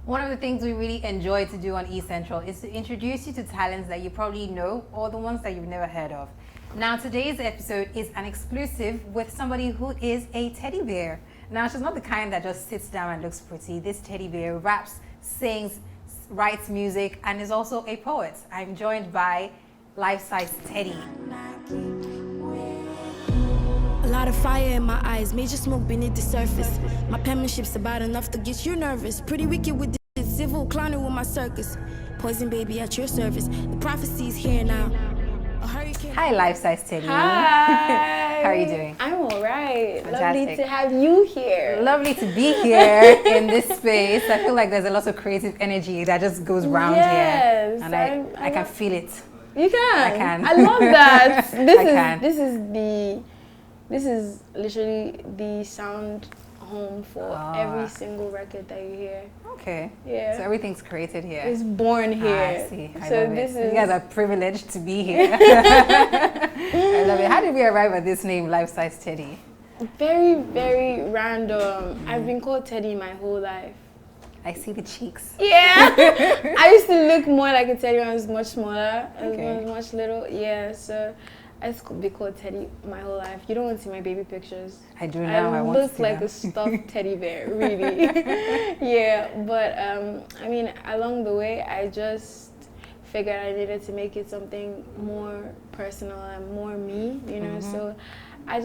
One of the things we really enjoy to do on eCentral is to introduce you to talents that you probably know or the ones that you've never heard of. Now, today's episode is an exclusive with somebody who is a teddy bear. Now, she's not the kind that just sits down and looks pretty. This teddy bear raps, sings, writes music, and is also a poet. I'm joined by Lifesize Teddy. A lot of fire in my eyes, major smoke beneath the surface. My penmanship's about enough to get you nervous. Pretty wicked with this civil, clowning with my circus. Poison baby at your service. The prophecy's here now. A hurricane. Hi, Lifesize Teddy. Hi. How are you doing? I'm all right. Fantastic. Lovely to have you here. Lovely to be here in this space. I feel like there's a lot of creative energy that just goes round here. And I can feel it. You can. I can. I love that. I This is literally the sound home for every single record that you hear. Okay. Yeah. So everything's created here. It's born here. I see. I so love this it. is You guys are privileged to be here. I love it. How did we arrive at this name, Lifesize Teddy? very, very random. I've been called Teddy my whole life. I see the cheeks. Yeah. I used to look more like a Teddy when I was much smaller. When I was much little. Yeah. So I used to be called Teddy my whole life. You don't want to see my baby pictures. I do now. I want to look see like them. a stuffed teddy bear, really. Yeah, but I mean, along the way, I just figured I needed to make it something more personal and more me, you know. So I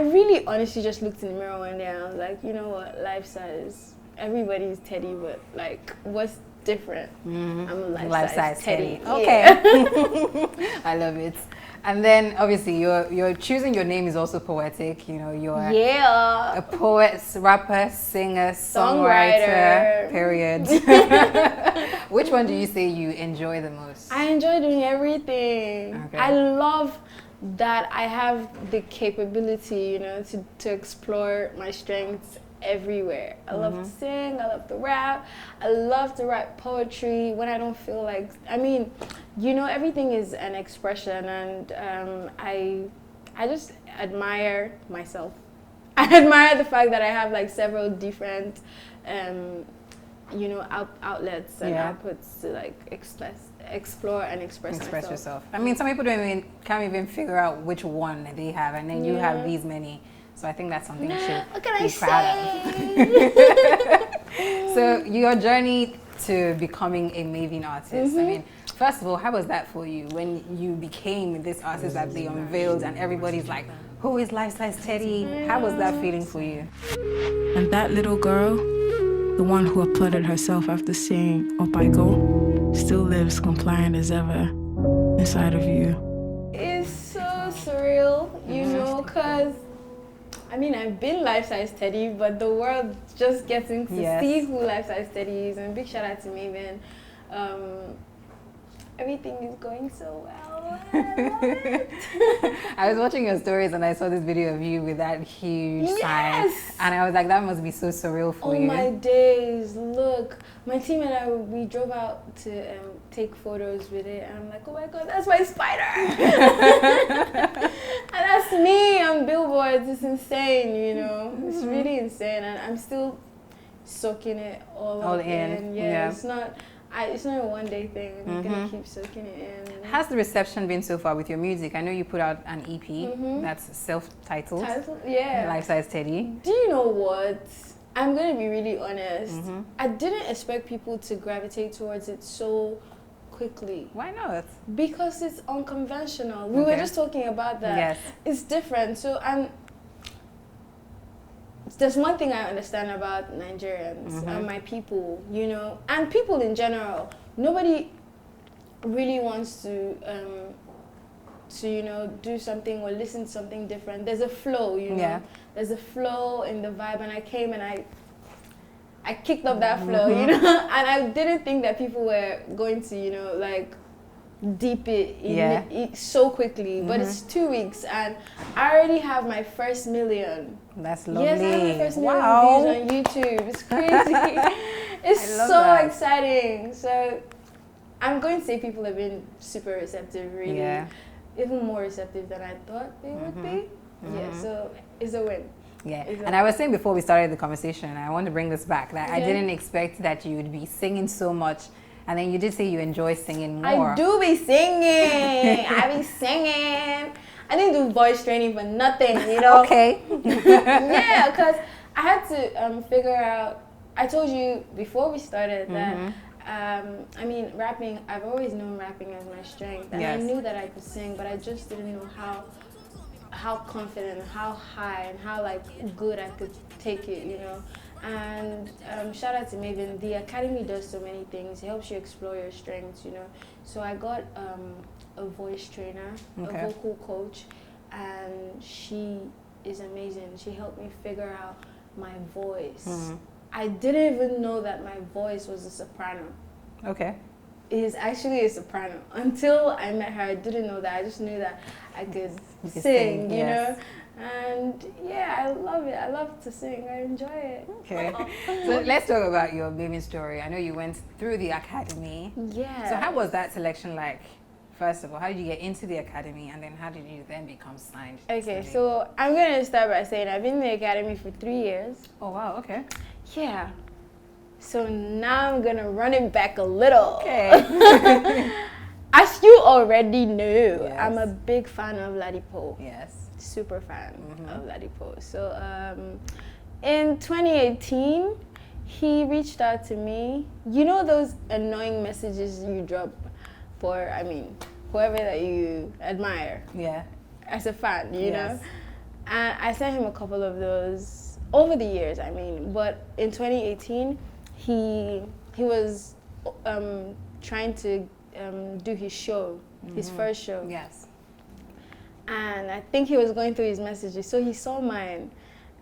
really honestly just looked in the mirror one day and I was like, you know what, life size. Everybody's Teddy, but like, what's different? I'm a life-size Teddy. Okay. Yeah. I love it. And then obviously you're choosing your name is also poetic. You know, you're a poet, rapper, singer, songwriter. Period. Which one do you say you enjoy the most? I enjoy doing everything. Okay. I love that I have the capability, you know, to explore my strengths everywhere. I love to sing, I love to rap, I love to write poetry when I don't feel like, I mean, you know, everything is an expression, and I just admire myself. I admire the fact that I have like several different you know, outlets and outputs to like explore and express myself. Yourself. I mean, some people can't even figure out which one they have, and then you have these many. So I think that's something you should be proud of. So your journey to becoming a Maven artist, I mean, first of all, how was that for you when you became this artist that they unveiled and everybody's like, who is Lifesize Teddy? How was that feeling for you? And that little girl, the one who applauded herself after saying, "Up I go," still lives compliant as ever inside of you. It's so surreal, you know, because I mean, I've been Lifesize Teddy, but the world just getting to see who Lifesize Teddy is. And big shout out to Maven. Everything is going so well. I was watching your stories and I saw this video of you with that huge sign. And I was like, that must be so surreal for you. Oh my days, look. My team and I, we drove out to take photos with it. And I'm like, oh my God, that's my spider. And that's me on billboards. It's insane, you know. It's really insane. And I'm still soaking it all in. Yeah, it's not a one-day thing. I'm gonna keep soaking it in. How's the reception been so far with your music? I know you put out an EP that's self-titled. Lifesize Teddy. Do you know what? I'm gonna be really honest. I didn't expect people to gravitate towards it so quickly. Why not? Because it's unconventional. We were just talking about that. Yes. It's different. So there's one thing I understand about Nigerians and my people, you know, and people in general. Nobody really wants to you know, do something or listen to something different. There's a flow, you know. Yeah. There's a flow in the vibe, and I came and I kicked up that flow, you know. And I didn't think that people were going to, you know, like deep it so quickly. But it's 2 weeks and I already have my first million. That's lovely. Yes, I have my first million views on YouTube. It's crazy. It's so exciting. So I'm going to say people have been super receptive, really. Yeah. Even more receptive than I thought they would be. Yeah, so it's a win. Yeah, and I was saying before we started the conversation, and I want to bring this back, that I didn't expect that you would be singing so much, and then you did say you enjoy singing more. I do be singing. I be singing. I didn't do voice training for nothing, you know? Okay. Yeah, because I had to figure out, I told you before we started that, I mean, rapping, I've always known rapping as my strength, and I knew that I could sing, but I just didn't know how confident, how high, and how like good I could take it, you know. And shout out to Maven. The academy does so many things. It helps you explore your strengths, you know. So I got a voice trainer, a vocal coach, and she is amazing. She helped me figure out my voice. I didn't even know that my voice was a soprano. Okay. It is actually a soprano. Until I met her, I didn't know that. I just knew that I could sing, you know. And yeah, I love it. I love to sing. I enjoy it. Okay. So let's talk about your Maven story. I know you went through the academy. Yeah. So how was that selection like? First of all, how did you get into the academy, and then how did you then become signed? Okay, so I'm going to start by saying I've been in the academy for 3 years. Oh, wow, okay. Yeah. So now I'm going to run it back a little. Okay. As you already know, I'm a big fan of Ladipo. Yes. Super fan of Ladipo. So in 2018, he reached out to me. You know those annoying messages you drop for, I mean, whoever that you admire. Yeah. As a fan, you know? And I sent him a couple of those over the years, I mean. But in 2018, he was trying to do his show, his first show. Yes. And I think he was going through his messages. So he saw mine,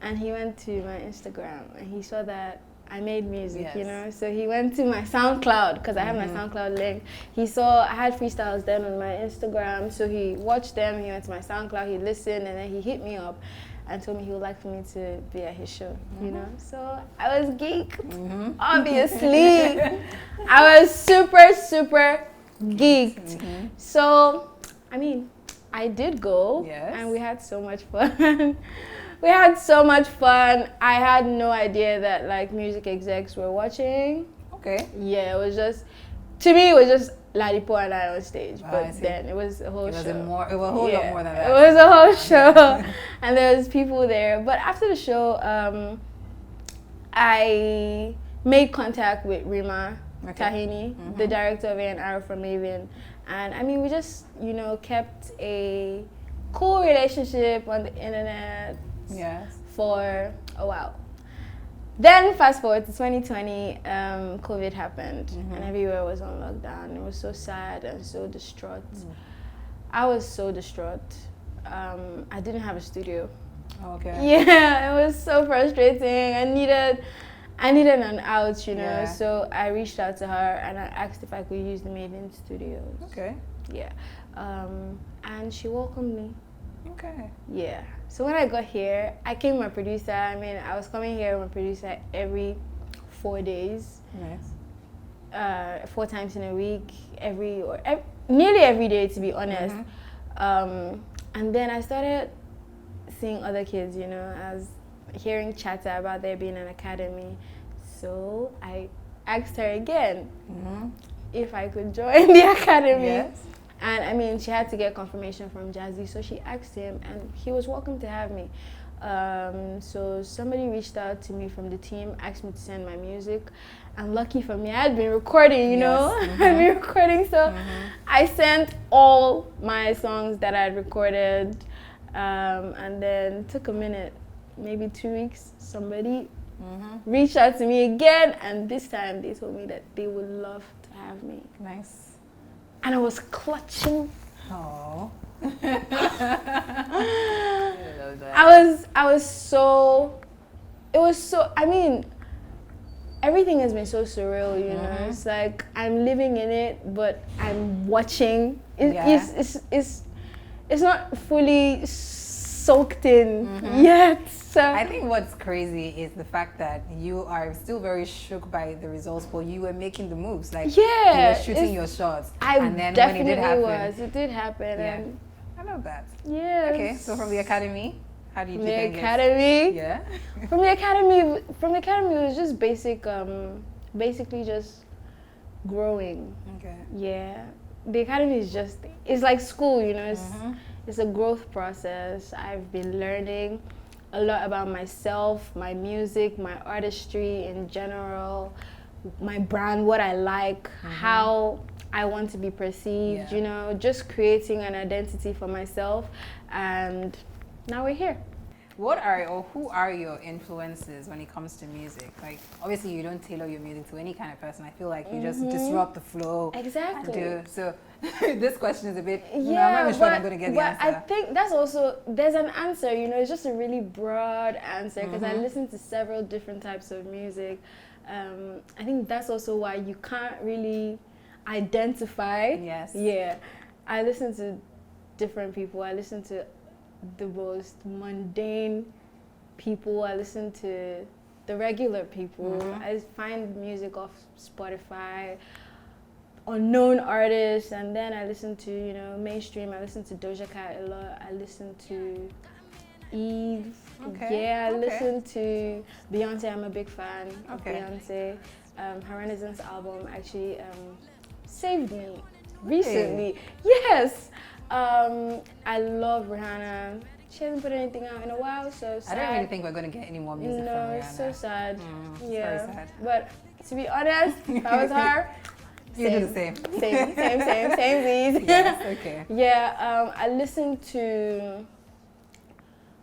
and he went to my Instagram, and he saw that I made music, you know. So he went to my SoundCloud, because I have my SoundCloud link. He saw I had freestyles then on my Instagram, so he watched them. He went to my SoundCloud, he listened, and then he hit me up and told me he would like for me to be at his show, you know. So I was geeked, obviously. I was super, super geeked. So, I mean, I did go, and we had so much fun. We had so much fun. I had no idea that like music execs were watching. Okay. Yeah, it was just, to me, it was just Ladipo and I on stage. But then it was a whole show. It was a whole lot more than that. It was a whole show. And there was people there. But after the show, I made contact with Rima Tahini, the director of A&R from Maven. And I mean, we just, you know, kept a cool relationship on the internet for a while. Then fast forward to 2020, COVID happened and everywhere was on lockdown. It was so sad and so distraught. I was so distraught. I didn't have a studio. Okay. Yeah, it was so frustrating. I needed an out, you know. So I reached out to her and I asked if I could use the Maven studios. Okay. Yeah. And she welcomed me. Okay. Yeah. So when I got here, I came with my producer. I mean, I was coming here with my producer every 4 days. Nice. 4 times in a week, nearly every day, to be honest. And then I started seeing other kids, you know, I was hearing chatter about there being an academy. So I asked her again if I could join the academy. Yes. And I mean, she had to get confirmation from Jazzy, so she asked him, and he was welcome to have me. So somebody reached out to me from the team, asked me to send my music. And lucky for me, I had been recording, you know? I had been recording, so I sent all my songs that I had recorded. And then took a minute, maybe 2 weeks, somebody reached out to me again, and this time they told me that they would love to have me. Nice. And I was clutching. Oh. I was so, it was so, I mean, everything has been so surreal, you know. It's like I'm living in it, but I'm watching. It's not fully soaked in yet. So I think what's crazy is the fact that you are still very shook by the results, but you were making the moves. Like you were shooting your shots. And then when it did happen, it did happen. Yeah. And I love that. Yeah. Okay, so from the academy, How did you From the think academy. Yeah. From the academy, it was just basically just growing. Okay. Yeah, the academy is it's like school, you know. It's a growth process. I've been learning a lot about myself, my music, my artistry in general, my brand, what I like, how I want to be perceived, you know, just creating an identity for myself, and now we're here. What are or who are your influences when it comes to music? Like, obviously, you don't tailor your music to any kind of person. I feel like you just disrupt the flow. Exactly. So, this question is a bit. I'm not even sure I'm going to get the answer. I think that's also there's an answer. You know, it's just a really broad answer because I listen to several different types of music. I think that's also why you can't really identify. Yes. Yeah, I listen to different people. I listen to the most mundane people. I listen to the regular people. I find music off Spotify, unknown artists, and then I listen to, you know, mainstream. I listen to Doja Cat a lot. I listen to Eve. I listen to Beyonce. I'm a big fan of Beyonce. Her Renaissance album actually saved me recently. Yes. I love Rihanna. She hasn't put anything out in a while, so sad. I don't really think we're going to get any more music from Rihanna. No, it's so sad. Very sad. But to be honest, if I was her, you do the same. Same, please. Yes, okay. Yeah, I listen to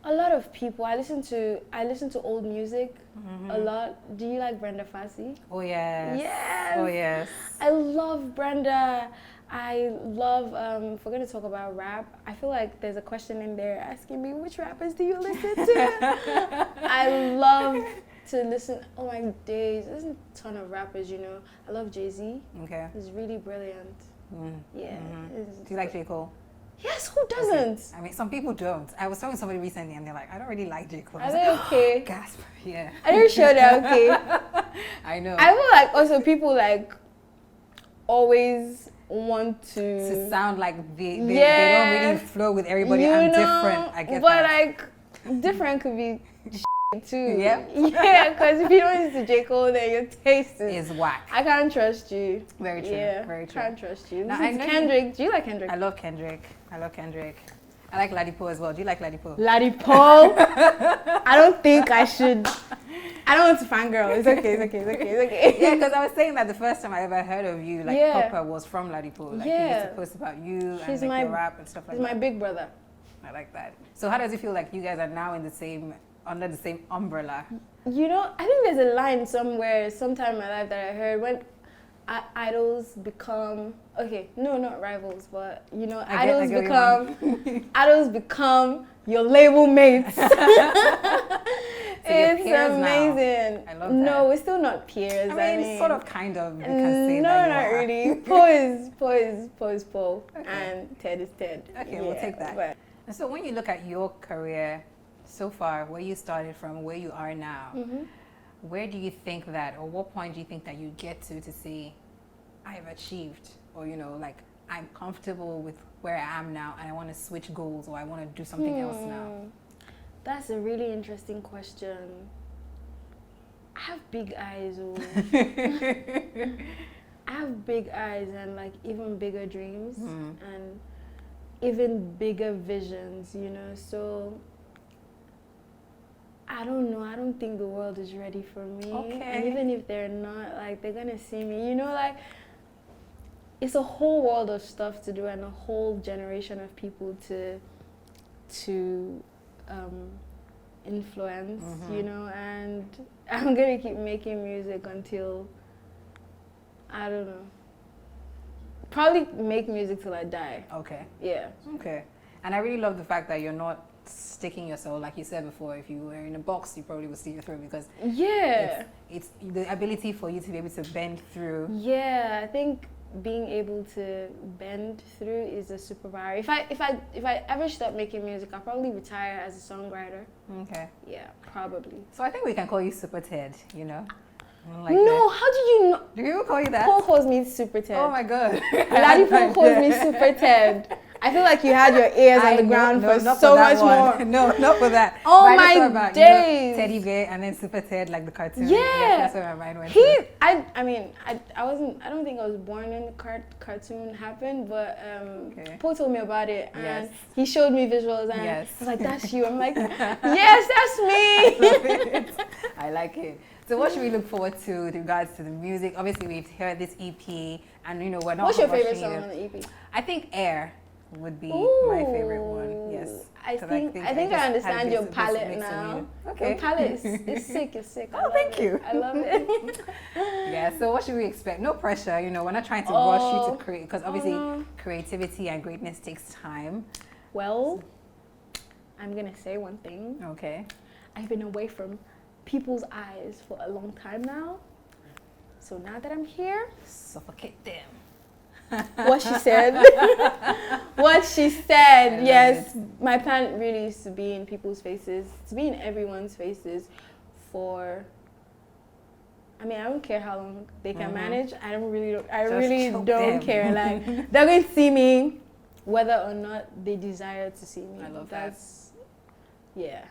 a lot of people. I listen to old music a lot. Do you like Brenda Fassie? Oh yes. Yes. Oh yes. I love Brenda. I love, if we're going to talk about rap, I feel like there's a question in there asking me, which rappers do you listen to? I love to listen, oh my days, there's a ton of rappers, you know. I love Jay-Z. Okay. He's really brilliant. Yeah. Do you like J. Cole? Yes, who doesn't? Okay. I mean, some people don't. I was talking to somebody recently and they're like, I don't really like J. Cole. Are they okay? Gasp, yeah. Are you sure they're okay? I know. I feel like also people like always want to sound like they don't really flow with everybody. You I'm know, different. I get but that. like different could be too. Yeah. Yeah, because if you don't listen to J. Cole, then your taste is whack. I can't trust you. Very true. Yeah, very true. Can't trust you. Now, Listen to Kendrick. Do you like Kendrick? I love Kendrick. I like Ladipo as well. Do you like Ladipo? Ladipo. I don't think I should. I don't want to fangirl. It's okay. Yeah, because I was saying that the first time I ever heard of you, like proper, was from Ladipo. Like he used to post about you and like your rap and stuff like that. He's my big brother. I like that. So how does it feel like you guys are now in the same, under the same umbrella? You know, I think there's a line somewhere, sometime in my life that I heard when idols become, not rivals, but you know, idols become your label mates. So it's Now. amazing. I love that. No, we're still not peers. I mean, sort of, kind of. You can say no, that you not are. really. Pose, Paul, and Ted is Ted. Okay, we'll take that. But. And so when you look at your career so far, where you started from, where you are now, where do you think that, or what point do you think that you get to say, I've achieved, or you know, like I'm comfortable with where I am now, and I want to switch goals, or I want to do something else now? That's a really interesting question. I have big eyes. I have big eyes and like even bigger dreams and even bigger visions, you know. So I don't know. I don't think the world is ready for me. Okay. And even if they're not, like they're gonna see me, you know, like it's a whole world of stuff to do and a whole generation of people to influence, you know, and I'm gonna keep making music until, I don't know, probably make music till I die. Okay. Yeah. Okay. And I really love the fact that you're not sticking yourself, like you said before, if you were in a box, you probably would see your through, because it's the ability for you to be able to bend through. Yeah, I think being able to bend through is a superpower. If I ever stop making music, I'll probably retire as a songwriter. Okay. Yeah, probably. So I think we can call you Super Ted, you know? Like no, that. how do you know? Do you call you that? Paul calls me Super Ted. Oh my god. Ladipo calls me Super Ted. I feel like you had your ears on the ground for not so that much one. more. No, not for that. Oh But I just my thought about, days. Teddy bear and then Super Ted, like the cartoon. Yeah. Yes, that's where my mind went to. I mean, I wasn't, I don't think I was born when the cartoon happened, but Paul told me about it and he showed me visuals and I was like, that's you. I'm like, yes, that's me. I love it. I like it. So what should we look forward to with regards to the music? Obviously, we've heard this EP and, you know, we're not What's your favorite rushing song it. on the EP? I think Air would be my favorite one. Yes. I think I understand your palette now. Okay. Your palette is sick. It's sick. Oh, thank you. I love it. Yeah. So what should we expect? No pressure. You know, we're not trying to rush you to create because obviously creativity and greatness takes time. Well, I'm gonna say one thing. Okay. I've been away from people's eyes for a long time now. So now that I'm here, Suffocate them. what she said. What she said. Yes, my plan really is to be in people's faces, to be in everyone's faces for, I mean, I don't care how long they can manage. I really don't care. Like, they're going to see me whether or not they desire to see me. I love That's, yeah.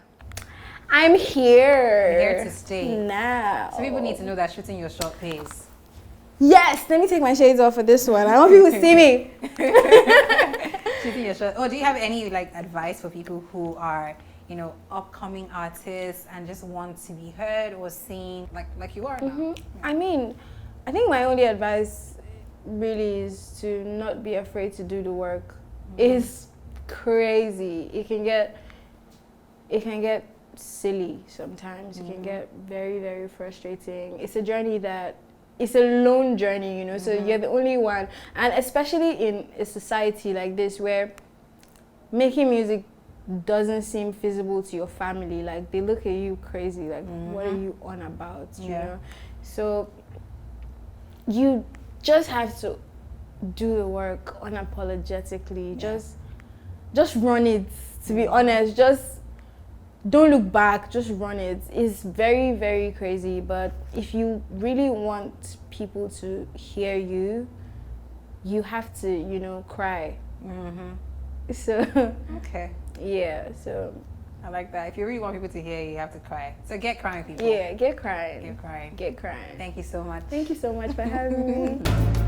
I'm here. You're here to stay. Now. So people need to know that shooting your shot pays. Yes, let me take my shades off for this one. I want people to see me. Shooting your shot. Oh, do you have any like advice for people who are, you know, upcoming artists and just want to be heard or seen like you are now? I mean, I think my only advice really is to not be afraid to do the work. It's crazy. It can get silly sometimes. It can get very, very frustrating. It's a journey it's a lone journey, you know, so you're the only one. And especially in a society like this where making music doesn't seem feasible to your family, like they look at you crazy, like what are you on about, you know? So you just have to do the work unapologetically. Just run it, to be honest. Just don't look back, just run it. It's very, very crazy, but if you really want people to hear you, you have to, you know, cry. So Okay. yeah, so I like that. If you really want people to hear you, you have to cry. So get crying, people. yeah, get crying. Get crying. Get crying. Thank you so much. Thank you so much for having me.